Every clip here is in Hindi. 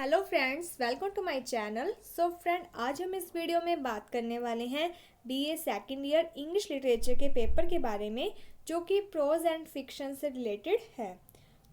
Hello friends, welcome to my channel. So friend, आज हम इस वीडियो में बात करने वाले हैं BA second year English literature के पेपर के बारे में, जो कि प्रोज एंड फिक्शन से रिलेटेड है।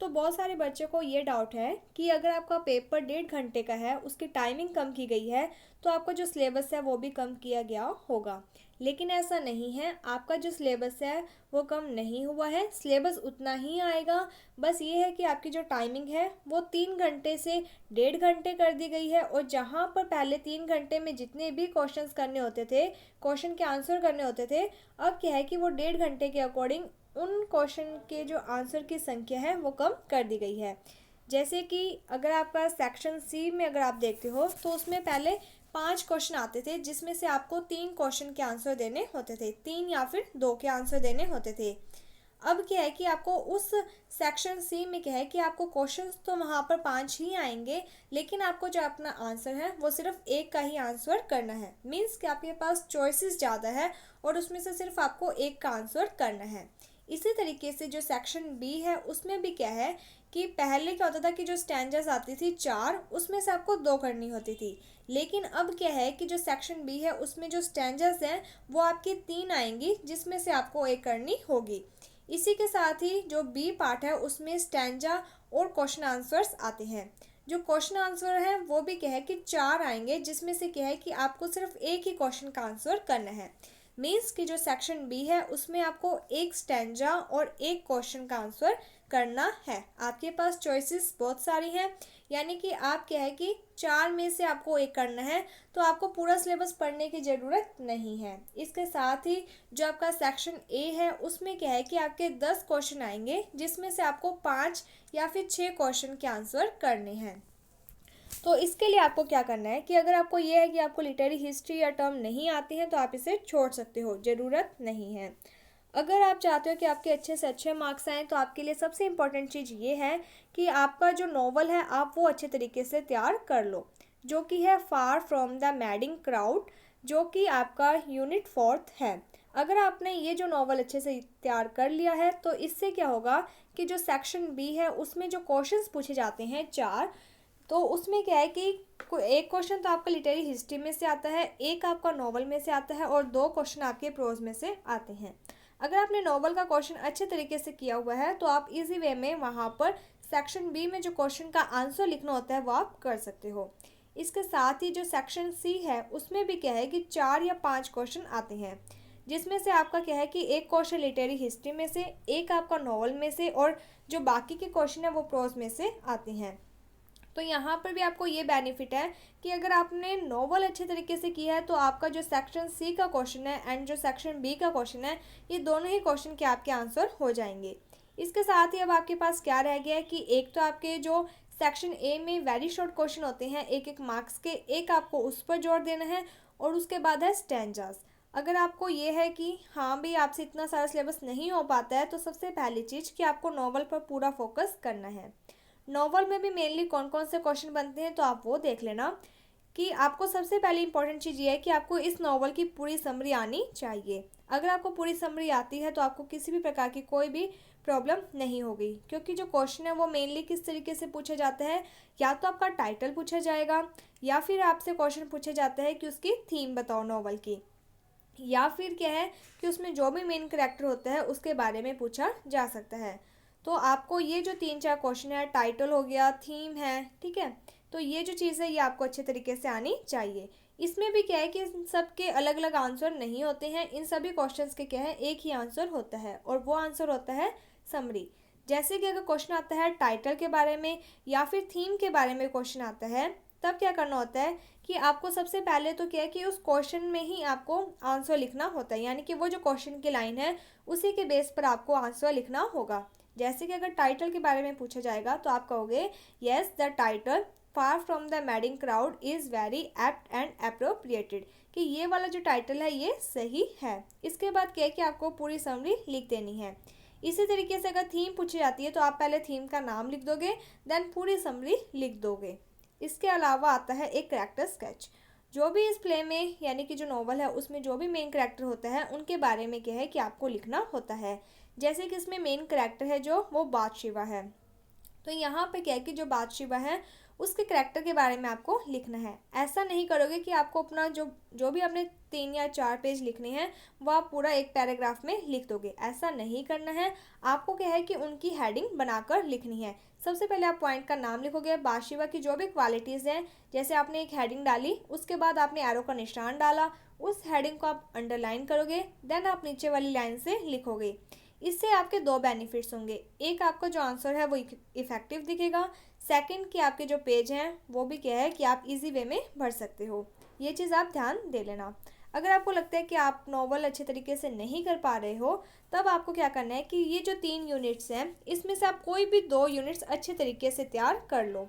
तो बहुत सारे बच्चों को ये डाउट है कि अगर आपका पेपर 1.5 घंटे का है, उसकी टाइमिंग कम की गई है, तो आपका जो सिलेबस है वो भी कम किया गया होगा। लेकिन ऐसा नहीं है, आपका जो सिलेबस है वो कम नहीं हुआ है, सिलेबस उतना ही आएगा। बस ये है कि आपकी जो टाइमिंग है वो 3 घंटे से 1.5 घंटे कर दी गई है। और जहाँ पर पहले 3 घंटे में जितने भी क्वेश्चंस करने होते थे, क्वेश्चन के आंसर करने होते थे, अब क्या है कि वो 1.5 घंटे के अकॉर्डिंग उन क्वेश्चन के जो आंसर की संख्या है वो कम कर दी गई है। जैसे कि अगर आपका सेक्शन सी में अगर आप देखते हो तो उसमें पहले 5 क्वेश्चन आते थे, जिसमें से आपको 3 क्वेश्चन के आंसर देने होते थे, 3 या फिर 2 के आंसर देने होते थे। अब क्या है कि आपको उस सेक्शन सी में क्या है कि आपको क्वेश्चंस तो वहाँ पर 5 ही आएंगे, लेकिन आपको जो अपना आंसर है वो सिर्फ एक का ही आंसर करना है। मीन्स कि आपके पास चॉइसेस ज़्यादा है और उसमें से सिर्फ आपको एक का आंसर करना है। इसी तरीके से जो सेक्शन बी है उसमें भी क्या है कि पहले क्या होता था कि जो स्टैंडर्स आती थी 4, उसमें से आपको 2 करनी होती थी। लेकिन अब क्या है कि जो सेक्शन बी है उसमें जो स्टैंडर्स हैं वो आपकी 3 आएंगी, जिसमें से आपको एक करनी होगी। इसी के साथ ही जो बी पार्ट है उसमें स्टैंजा और क्वेश्चन आंसर्स आते हैं। जो क्वेश्चन आंसर है वो भी क्या है कि 4 आएंगे, जिसमें से क्या है कि आपको सिर्फ एक ही क्वेश्चन का आंसर करना है। मीन्स कि जो सेक्शन बी है उसमें आपको एक स्टैंजा और एक क्वेश्चन का आंसर करना है। आपके पास चॉइसेस बहुत सारी हैं, यानी कि आप क्या है कि 4 में से आपको एक करना है, तो आपको पूरा सिलेबस पढ़ने की ज़रूरत नहीं है। इसके साथ ही जो आपका सेक्शन ए है उसमें क्या है कि आपके 10 क्वेश्चन आएंगे, जिसमें से आपको 5 या फिर 6 क्वेश्चन के आंसर करने हैं। तो इसके लिए आपको क्या करना है कि अगर आपको ये है कि आपको लिटरेरी हिस्ट्री या टर्म नहीं आती हैं तो आप इसे छोड़ सकते हो, ज़रूरत नहीं है। अगर आप चाहते हो कि आपके अच्छे से अच्छे मार्क्स आएँ तो आपके लिए सबसे इम्पॉर्टेंट चीज़ ये है कि आपका जो नॉवल है आप वो अच्छे तरीके से तैयार कर लो, जो कि है far from the madding crowd, जो कि आपका यूनिट 4 है। अगर आपने ये जो नॉवल अच्छे से तैयार कर लिया है तो इससे क्या होगा कि जो सेक्शन बी है उसमें जो क्वेश्चंस पूछे जाते हैं 4, तो उसमें क्या है कि एक क्वेश्चन तो आपका लिटरेरी हिस्ट्री में से आता है, एक आपका नॉवल में से आता है और 2 क्वेश्चन आपके प्रोज में से आते हैं। अगर आपने नॉवल का क्वेश्चन अच्छे तरीके से किया हुआ है तो आप इजी वे में वहाँ पर सेक्शन बी में जो क्वेश्चन का आंसर लिखना होता है वो आप कर सकते हो। इसके साथ ही जो सेक्शन सी है उसमें भी क्या है कि 4 या 5 क्वेश्चन आते हैं, जिसमें से आपका क्या है कि एक क्वेश्चन लिटरेरी हिस्ट्री में से, एक आपका नॉवल में से और जो बाकी के क्वेश्चन है वो प्रोज में से आते हैं। तो यहाँ पर भी आपको ये बेनिफिट है कि अगर आपने नॉवल अच्छे तरीके से किया है तो आपका जो सेक्शन सी का क्वेश्चन है एंड जो सेक्शन बी का क्वेश्चन है, ये दोनों ही क्वेश्चन के आपके आंसर हो जाएंगे। इसके साथ ही अब आपके पास क्या रह गया है कि एक तो आपके जो सेक्शन ए में वेरी शॉर्ट क्वेश्चन होते हैं 1-1 मार्क्स के, एक आपको उस पर जोर देना है और उसके बाद है स्टैंजाज। अगर आपको ये है कि हाँ भी आपसे इतना सारा सिलेबस नहीं हो पाता है, तो सबसे पहली चीज़ कि आपको नॉवल पर पूरा फोकस करना है। नॉवल में भी मेनली कौन कौन से क्वेश्चन बनते हैं तो आप वो देख लेना। कि आपको सबसे पहले इंपॉर्टेंट चीज़ ये है कि आपको इस नॉवल की पूरी समरी आनी चाहिए। अगर आपको पूरी समरी आती है तो आपको किसी भी प्रकार की कोई भी प्रॉब्लम नहीं होगी, क्योंकि जो क्वेश्चन है वो मेनली किस तरीके से पूछे जाते हैं, या तो आपका टाइटल पूछा जाएगा, या फिर आपसे क्वेश्चन पूछे जाता है कि उसकी थीम बताओ नॉवल की, या फिर क्या है कि उसमें जो भी मेन करेक्टर होता है उसके बारे में पूछा जा सकता है। तो आपको ये जो 3-4 क्वेश्चन है, टाइटल हो गया, थीम है, ठीक है, तो ये जो चीज़ है ये आपको अच्छे तरीके से आनी चाहिए। इसमें भी क्या है कि इन सब के अलग अलग आंसर नहीं होते हैं, इन सभी क्वेश्चंस के क्या है एक ही आंसर होता है और वो आंसर होता है समरी। जैसे कि अगर क्वेश्चन आता है टाइटल के बारे में या फिर थीम के बारे में क्वेश्चन आता है, तब क्या करना होता है कि आपको सबसे पहले तो क्या है कि उस क्वेश्चन में ही आपको आंसर लिखना होता है, यानी कि वो जो क्वेश्चन की लाइन है उसी के बेस पर आपको आंसर लिखना होगा। जैसे कि अगर टाइटल के बारे में पूछा जाएगा तो आप कहोगे yes the title far from the madding crowd is very apt and appropriated, कि ये वाला जो टाइटल है ये सही है। इसके बाद क्या है कि आपको पूरी समरी लिख देनी है। इसी तरीके से अगर थीम पूछी जाती है तो आप पहले थीम का नाम लिख दोगे, देन पूरी समरी लिख दोगे। इसके अलावा आता है एक करेक्टर स्केच। जो भी इस प्ले में यानी कि जो नॉवल है उसमें जो भी मेन करेक्टर होता है उनके बारे में क्या है कि आपको लिखना होता है। जैसे कि इसमें मेन करेक्टर है जो वो बादशिवा है, तो यहाँ पे क्या है कि जो बादशिवा है उसके करैक्टर के बारे में आपको लिखना है। ऐसा नहीं करोगे कि आपको अपना जो जो भी आपने 3 या 4 पेज लिखने हैं वो आप पूरा एक पैराग्राफ में लिख दोगे, ऐसा नहीं करना है। आपको क्या है कि उनकी हेडिंग बनाकर लिखनी है। सबसे पहले आप पॉइंट का नाम लिखोगे, बाशिवा की जो भी क्वालिटीज़ हैं, जैसे आपने एक हेडिंग डाली, उसके बाद आपने एरो का निशान डाला, उस हेडिंग को आप अंडरलाइन करोगे, देन आप नीचे वाली लाइन से लिखोगे। इससे आपके दो बेनिफिट्स होंगे, एक आपका जो आंसर है वो इफेक्टिव दिखेगा, सेकंड कि आपके जो पेज हैं वो भी क्या है कि आप इजी वे में भर सकते हो। ये चीज़ आप ध्यान दे लेना। अगर आपको लगता है कि आप नॉवल अच्छे तरीके से नहीं कर पा रहे हो, तब आपको क्या करना है कि ये जो 3 यूनिट्स हैं इसमें से आप कोई भी 2 यूनिट्स अच्छे तरीके से तैयार कर लो।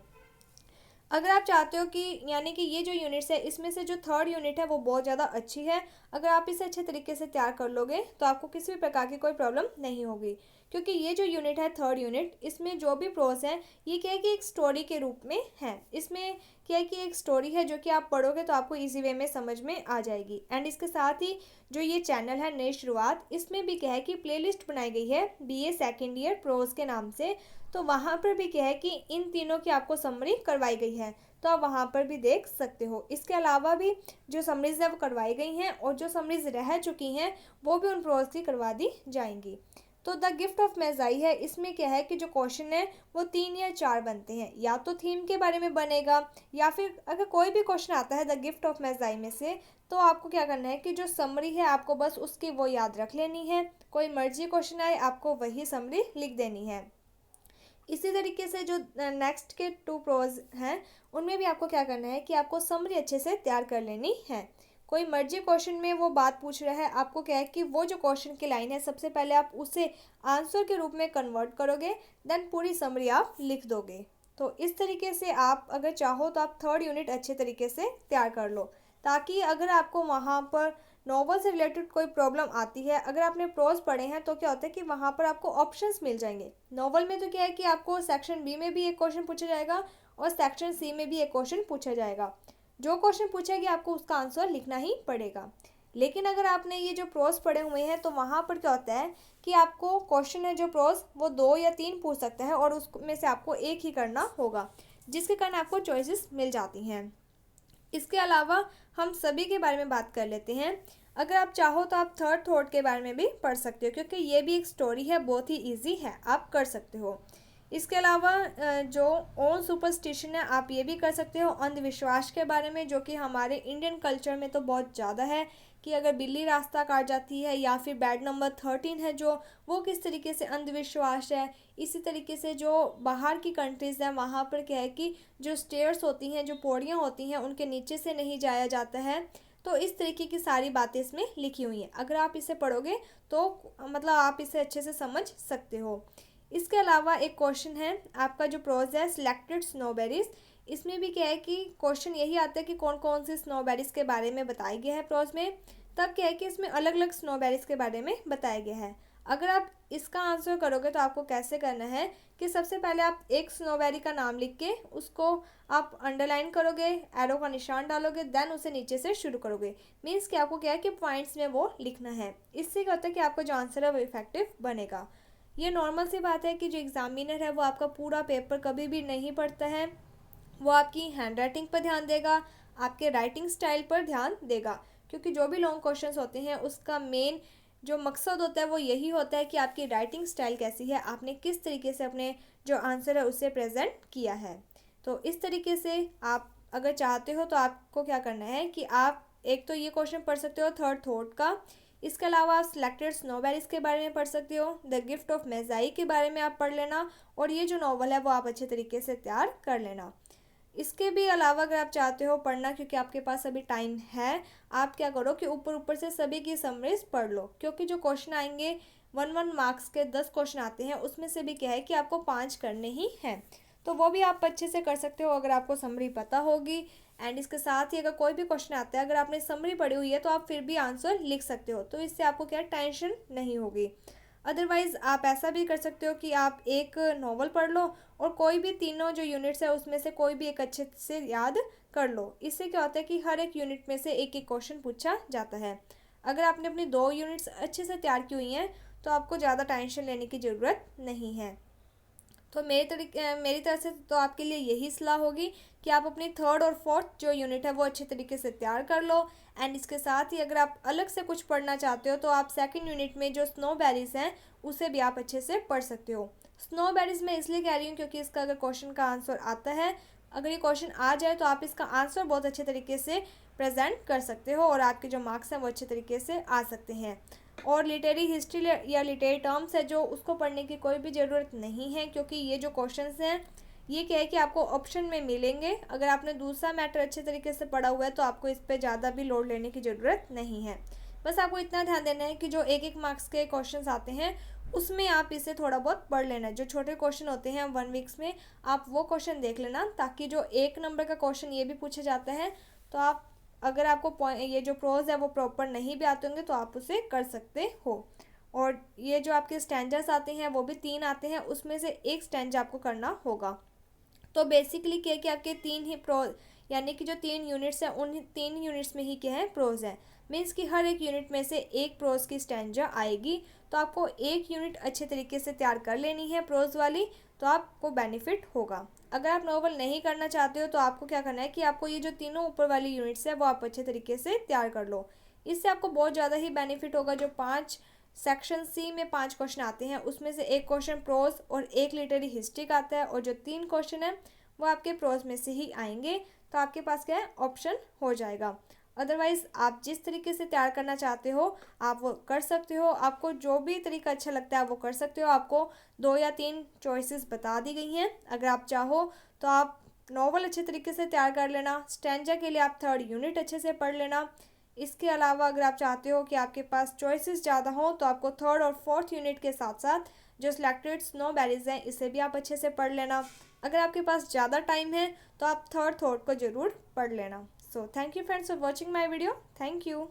अगर आप चाहते हो कि यानी कि ये जो यूनिट्स है इसमें से जो थर्ड यूनिट है वो बहुत ज़्यादा अच्छी है, अगर आप इसे अच्छे तरीके से तैयार कर लोगे तो आपको किसी भी प्रकार की कोई प्रॉब्लम नहीं होगी। क्योंकि ये जो यूनिट है थर्ड यूनिट, इसमें जो भी प्रोज है ये क्या है कि एक स्टोरी के रूप में है। इसमें क्या है कि एक स्टोरी है जो कि आप पढ़ोगे तो आपको इजी वे में समझ में आ जाएगी। एंड इसके साथ ही जो ये चैनल है नई शुरुआत, इसमें भी क्या है कि प्लेलिस्ट बनाई गई है BA सेकेंड ईयर प्रोज के नाम से। तो वहाँ पर भी क्या है कि इन तीनों की आपको समरी करवाई गई है, तो आप वहाँ पर भी देख सकते हो। इसके अलावा भी जो समरीज है वो करवाई गई हैं, और जो समरीज रह चुकी हैं वो भी उन प्रोज की करवा दी जाएंगी। तो द गिफ्ट ऑफ मेजाई है, इसमें क्या है कि जो क्वेश्चन है वो 3 या 4 बनते हैं, या तो थीम के बारे में बनेगा, या फिर अगर कोई भी क्वेश्चन आता है द गिफ्ट ऑफ मेजाई में से, तो आपको क्या करना है कि जो समरी है आपको बस उसकी वो याद रख लेनी है। कोई मर्जी क्वेश्चन आए आपको वही समरी लिख देनी है। इसी तरीके से जो नेक्स्ट के 2 प्रोज हैं उनमें भी आपको क्या करना है कि आपको समरी अच्छे से तैयार कर लेनी है। कोई मर्जी क्वेश्चन में वो बात पूछ रहा है, आपको क्या है कि वो जो क्वेश्चन की लाइन है सबसे पहले आप उसे आंसर के रूप में कन्वर्ट करोगे, देन पूरी समरी आप लिख दोगे। तो इस तरीके से आप अगर चाहो तो आप थर्ड यूनिट अच्छे तरीके से तैयार कर लो, ताकि अगर आपको वहाँ पर नॉवल से रिलेटेड कोई प्रॉब्लम आती है, अगर आपने प्रोज पढ़े हैं तो क्या होता है कि वहाँ पर आपको ऑप्शंस मिल जाएंगे। नॉवल में तो क्या है कि आपको सेक्शन बी में भी एक क्वेश्चन पूछा जाएगा और सेक्शन सी में भी एक क्वेश्चन पूछा जाएगा। जो क्वेश्चन पूछेगा आपको उसका आंसर लिखना ही पड़ेगा। लेकिन अगर आपने ये जो प्रोज पढ़े हुए हैं तो वहाँ पर क्या होता है कि आपको क्वेश्चन है जो प्रोज वो 2 या 3 पूछ सकता है, और उसमें से आपको एक ही करना होगा, जिसके कारण आपको चॉइसेस मिल जाती हैं। इसके अलावा हम सभी के बारे में बात कर लेते हैं। अगर आप चाहो तो आप थर्ड थॉट के बारे में भी पढ़ सकते हो, क्योंकि ये भी एक स्टोरी है, बहुत ही इजी है, आप कर सकते हो। इसके अलावा जो ओन सुपरस्टिशन है आप ये भी कर सकते हो, अंधविश्वास के बारे में, जो कि हमारे इंडियन कल्चर में तो बहुत ज़्यादा है कि अगर बिल्ली रास्ता काट जाती है, या फिर बेड नंबर 13 है जो, वो किस तरीके से अंधविश्वास है। इसी तरीके से जो बाहर की कंट्रीज़ हैं वहाँ पर क्या है कि जो स्टेयर्स होती हैं, जो पौड़ियाँ होती हैं, उनके नीचे से नहीं जाया जाता है। तो इस तरीके की सारी बातें इसमें लिखी हुई हैं, अगर आप इसे पढ़ोगे तो मतलब आप इसे अच्छे से समझ सकते हो। इसके अलावा एक क्वेश्चन है आपका जो प्रोज है सिलेक्टेड स्नोबेरीज, इसमें भी क्या है कि क्वेश्चन यही आता है कि कौन कौन सी स्नोबेरीज के बारे में बताया गया है प्रोज में। तब क्या है कि इसमें अलग अलग स्नोबेरीज के बारे में बताया गया है। अगर आप इसका आंसर करोगे तो आपको कैसे करना है कि सबसे पहले आप एक स्नोबेरी का नाम लिख के उसको आप अंडरलाइन करोगे, एरो का निशान डालोगे, देन उसे नीचे से शुरू करोगे। मीन्स कि आपको क्या है कि पॉइंट्स में वो लिखना है। इससे क्या होता है कि आपका जो आंसर है वो इफेक्टिव बनेगा। ये नॉर्मल सी बात है कि जो एग्जामिनर है वो आपका पूरा पेपर कभी भी नहीं पढ़ता है, वो आपकी हैंड राइटिंग पर ध्यान देगा, आपके राइटिंग स्टाइल पर ध्यान देगा। क्योंकि जो भी लॉन्ग क्वेश्चंस होते हैं उसका मेन जो मकसद होता है वो यही होता है कि आपकी राइटिंग स्टाइल कैसी है, आपने किस तरीके से अपने जो आंसर है उसे प्रेजेंट किया है। तो इस तरीके से आप अगर चाहते हो तो आपको क्या करना है कि आप एक तो ये क्वेश्चन पढ़ सकते हो थर्ड थॉट का। इसके अलावा आप सिलेक्टेड स्नोबेरीज के बारे में पढ़ सकते हो, द गिफ्ट ऑफ मेजाई के बारे में आप पढ़ लेना, और ये जो नॉवल है वो आप अच्छे तरीके से तैयार कर लेना। इसके भी अलावा अगर आप चाहते हो पढ़ना, क्योंकि आपके पास अभी टाइम है, आप क्या करो कि ऊपर ऊपर से सभी की समरीज पढ़ लो, क्योंकि जो क्वेश्चन आएंगे 1 मार्क्स के 10 क्वेश्चन आते हैं, उसमें से भी क्या है कि आपको 5 करने ही हैं। तो वो भी आप अच्छे से कर सकते हो अगर आपको समरी पता होगी। एंड इसके साथ ही अगर कोई भी क्वेश्चन आता है, अगर आपने समरी पढ़ी हुई है तो आप फिर भी आंसर लिख सकते हो, तो इससे आपको क्या टेंशन नहीं होगी। अदरवाइज़ आप ऐसा भी कर सकते हो कि आप एक नॉवल पढ़ लो और कोई भी तीनों जो यूनिट्स है उसमें से कोई भी एक अच्छे से याद कर लो। इससे क्या होता है कि हर एक यूनिट में से एक एक क्वेश्चन पूछा जाता है। अगर आपने अपनी 2 यूनिट्स अच्छे से तैयार की हुई हैं तो आपको ज़्यादा टेंशन लेने की ज़रूरत नहीं है। तो मेरी तरफ से तो आपके लिए यही सलाह होगी कि आप अपनी थर्ड और फोर्थ जो यूनिट है वो अच्छे तरीके से तैयार कर लो। एंड इसके साथ ही अगर आप अलग से कुछ पढ़ना चाहते हो तो आप सेकंड यूनिट में जो स्नोबेरीज हैं उसे भी आप अच्छे से पढ़ सकते हो। स्नोबेरीज मैं इसलिए कह रही हूँ क्योंकि इसका अगर क्वेश्चन का आंसर आता है, अगर ये क्वेश्चन आ जाए तो आप इसका आंसर बहुत अच्छे तरीके से प्रेजेंट कर सकते हो और आपके जो मार्क्स हैं वो अच्छे तरीके से आ सकते हैं। और लिटरेरी हिस्ट्री या लिटरेरी टर्म्स है जो उसको पढ़ने की कोई भी ज़रूरत नहीं है, क्योंकि ये जो क्वेश्चंस हैं ये क्या है कि आपको ऑप्शन में मिलेंगे। अगर आपने दूसरा मैटर अच्छे तरीके से पढ़ा हुआ है तो आपको इस पर ज़्यादा भी लोड लेने की ज़रूरत नहीं है। बस आपको इतना ध्यान देना है कि जो एक एक मार्क्स के क्वेश्चंस आते हैं उसमें आप इसे थोड़ा बहुत पढ़ लेना। जो छोटे क्वेश्चन होते हैं 1 वीक्स में आप वो क्वेश्चन देख लेना, ताकि जो 1 नंबर का क्वेश्चन ये भी पूछा जाता है तो आप, अगर आपको ये जो प्रोज है वो प्रॉपर नहीं भी आते होंगे तो आप उसे कर सकते हो। और ये जो आपके स्टैंडर्स आते हैं वो भी 3 आते हैं, उसमें से एक स्टैंडर्ड आपको करना होगा। तो बेसिकली क्या है कि आपके 3 ही प्रोज, यानी कि जो 3 यूनिट्स हैं उन 3 यूनिट्स में ही क्या है प्रोज है। मीन्स कि हर एक यूनिट में से एक प्रोज की स्टैंजा आएगी। तो आपको एक यूनिट अच्छे तरीके से तैयार कर लेनी है प्रोज वाली, तो आपको बेनिफिट होगा। अगर आप नोवेल नहीं करना चाहते हो तो आपको क्या करना है कि आपको ये जो तीनों ऊपर वाली यूनिट्स है वो आप अच्छे तरीके से तैयार कर लो। इससे आपको बहुत ज़्यादा ही बेनिफिट होगा। जो 5 सेक्शन सी में 5 क्वेश्चन आते हैं उसमें से एक क्वेश्चन प्रोज और एक लिटरेरी हिस्ट्री का आता है, और जो 3 क्वेश्चन है वो आपके प्रोज में से ही आएंगे। तो आपके पास क्या है ऑप्शन हो जाएगा। अदरवाइज़ आप जिस तरीके से तैयार करना चाहते हो आप वो कर सकते हो। आपको जो भी तरीका अच्छा लगता है वो कर सकते हो। आपको 2 या 3 चॉइसेस बता दी गई हैं। अगर आप चाहो तो आप नॉवल अच्छे तरीके से तैयार कर लेना, स्टैंजा के लिए आप 3rd यूनिट अच्छे से पढ़ लेना। इसके अलावा अगर आप चाहते हो कि आपके पास चॉइसेस ज़्यादा हों तो आपको 3rd और 4th यूनिट के साथ साथ जो सिलेक्टेड स्नोबेरीज हैं इसे भी आप अच्छे से पढ़ लेना। अगर आपके पास ज़्यादा टाइम है तो आप 3rd थॉट को ज़रूर पढ़ लेना। So thank you friends for watching my video. Thank you.